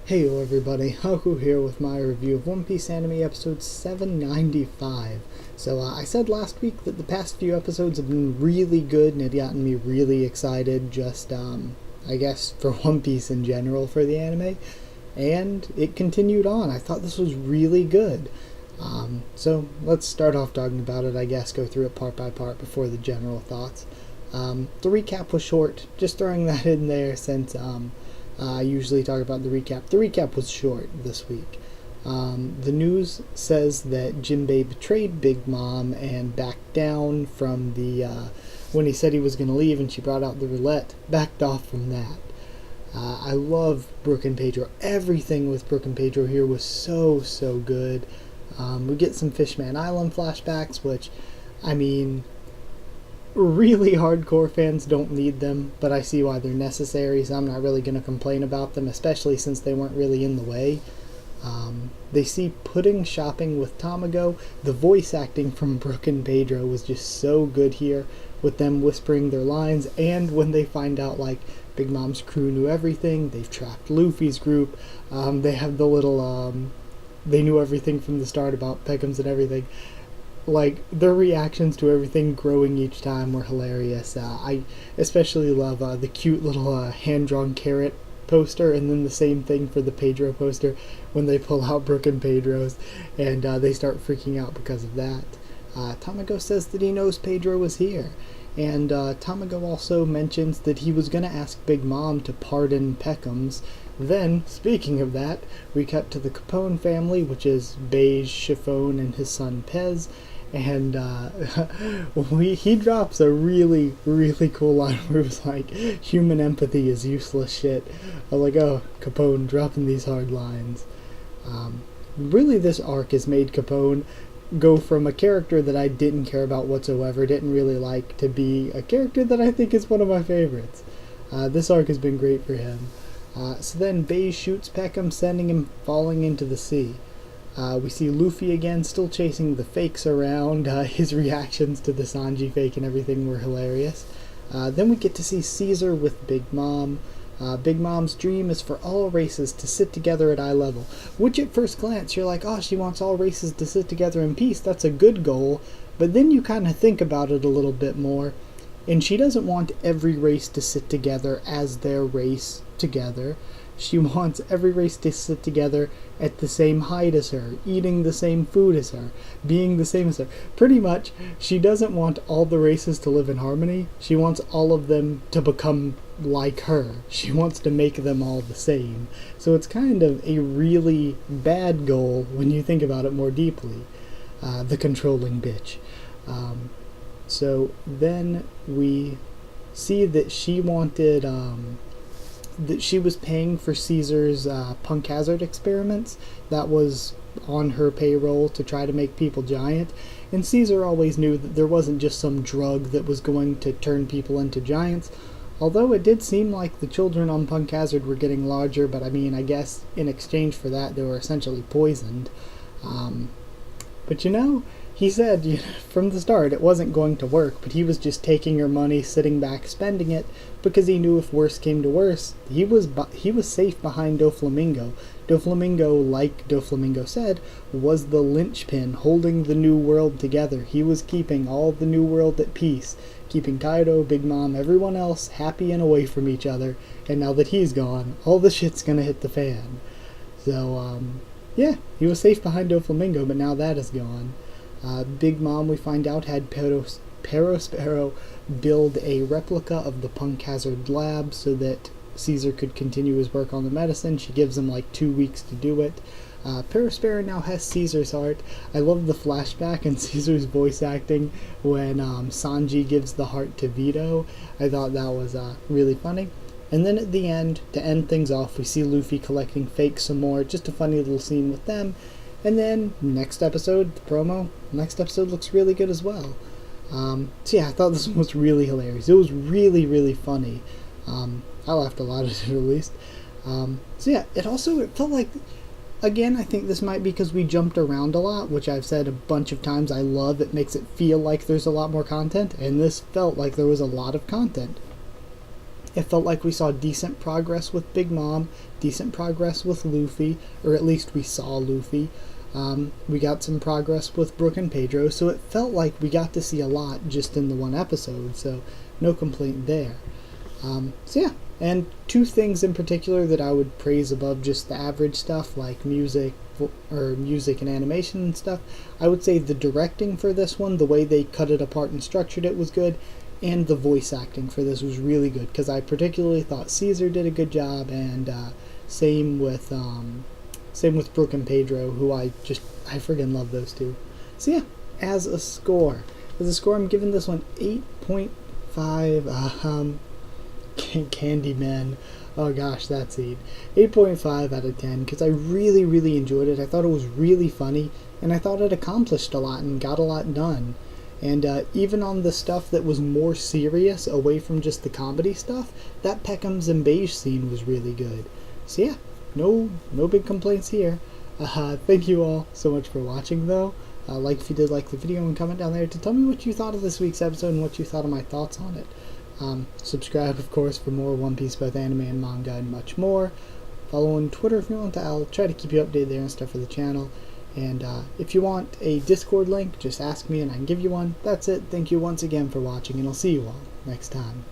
Heyo everybody, Haku here with my review of One Piece anime episode 795. So I said last week that the past few episodes have been really good and had gotten me really excited just, I guess, for One Piece in general for the anime. And it continued on. I thought this was really good. So let's start off talking about it, I guess, go through it part by part before the general thoughts. The recap was short, just throwing that in there since I usually talk about the recap. The recap was short this week. The news says that Jinbei betrayed Big Mom and backed down from the, when he said he was going to leave and she brought out the roulette, backed off from that. I love Brook and Pedro. Everything with Brook and Pedro here was so good. We get some Fishman Island flashbacks, which, I mean, really hardcore fans don't need them, but I see why they're necessary, so I'm not really going to complain about them, especially since they weren't really in the way. They see Pudding shopping with Tamago. The voice acting from Brook and Pedro was just so good here, with them whispering their lines, and when they find out, like, Big Mom's crew knew everything, they've trapped Luffy's group, they have the little, they knew everything from the start about Peckham's and everything. Like, their reactions to everything growing each time were hilarious. I especially love the cute little hand-drawn carrot poster, and then the same thing for the Pedro poster when they pull out Brook and Pedro's, and they start freaking out because of that. Tamago says that he knows Pedro was here, and Tamago also mentions that he was going to ask Big Mom to pardon Peckham's. Then, speaking of that, we cut to the Capone family, which is Beige, Chiffon, and his son Pez. And he drops a really cool line where it was like, human empathy is useless shit. I was like, oh, Capone dropping these hard lines. Really, this arc has made Capone go from a character that I didn't care about whatsoever, didn't really like, to be a character that I think is one of my favorites. This arc has been great for him. So then Beige shoots Peckham, sending him falling into the sea. We see Luffy again, still chasing the fakes around. His reactions to the Sanji fake and everything were hilarious. Then we get to see Caesar with Big Mom. Big Mom's dream is for all races to sit together at eye level, which at first glance you're like, oh, she wants all races to sit together in peace. That's a good goal. But then you kind of think about it a little bit more, and she doesn't want every race to sit together as their race together. She wants every race to sit together at the same height as her, eating the same food as her, being the same as her. Pretty much, she doesn't want all the races to live in harmony. She wants all of them to become like her. She wants to make them all the same. So it's kind of a really bad goal when you think about it more deeply. The controlling bitch. So then we see that she wanted, that she was paying for Caesar's Punk Hazard experiments. That was on her payroll to try to make people giant. And Caesar always knew that there wasn't just some drug that was going to turn people into giants. Although it did seem like the children on Punk Hazard were getting larger, but I mean, I guess in exchange for that they were essentially poisoned. But you know, he said from the start it wasn't going to work, but he was just taking her money, sitting back, spending it, because he knew if worse came to worse, he was safe behind Doflamingo. Doflamingo, like Doflamingo said, was the linchpin holding the New World together. He was keeping all the New World at peace, keeping Kaido, Big Mom, everyone else happy and away from each other, and now that he's gone, all the shit's gonna hit the fan. So, yeah, he was safe behind Doflamingo, but now that is gone. Big Mom, we find out, had Perospero build a replica of the Punk Hazard lab so that Caesar could continue his work on the medicine. She gives him like 2 weeks to do it. Perospero now has Caesar's heart. I love the flashback and Caesar's voice acting when Sanji gives the heart to Vito. I thought that was really funny. And then at the end, to end things off, we see Luffy collecting fakes some more. Just a funny little scene with them. And then, next episode, the promo, next episode looks really good as well. So yeah, I thought this one was really hilarious. It was really funny. I laughed a lot at it, at least. So yeah, it felt like, again, I think this might be because we jumped around a lot, which I've said a bunch of times I love. It makes it feel like there's a lot more content, and this felt like there was a lot of content. It felt like we saw decent progress with Big Mom, decent progress with Luffy, or at least we saw Luffy. We got some progress with Brook and Pedro, so it felt like we got to see a lot just in the one episode, so no complaint there. So yeah, and two things in particular that I would praise above just the average stuff like music and animation and stuff. I would say the directing for this one, the way they cut it apart and structured it, was good, and the voice acting for this was really good, because I particularly thought Caesar did a good job, and same with Brook and Pedro, who I friggin' love those two. So yeah, as a score I'm giving this one 8.5 Candyman. Oh gosh, that scene. 8.5 out of 10, because I really, really enjoyed it. I thought it was really funny, and I thought it accomplished a lot and got a lot done. And even on the stuff that was more serious, away from just the comedy stuff, that Peckham's and Beige scene was really good. So yeah, no big complaints here. Thank you all so much for watching, though. Like if you did like the video, and comment down there to tell me what you thought of this week's episode and what you thought of my thoughts on it. Subscribe, of course, for more One Piece, both anime and manga, and much more. Follow on Twitter if you want to. I'll try to keep you updated there and stuff for the channel. And if you want a Discord link, just ask me and I can give you one. That's it. Thank you once again for watching, and I'll see you all next time.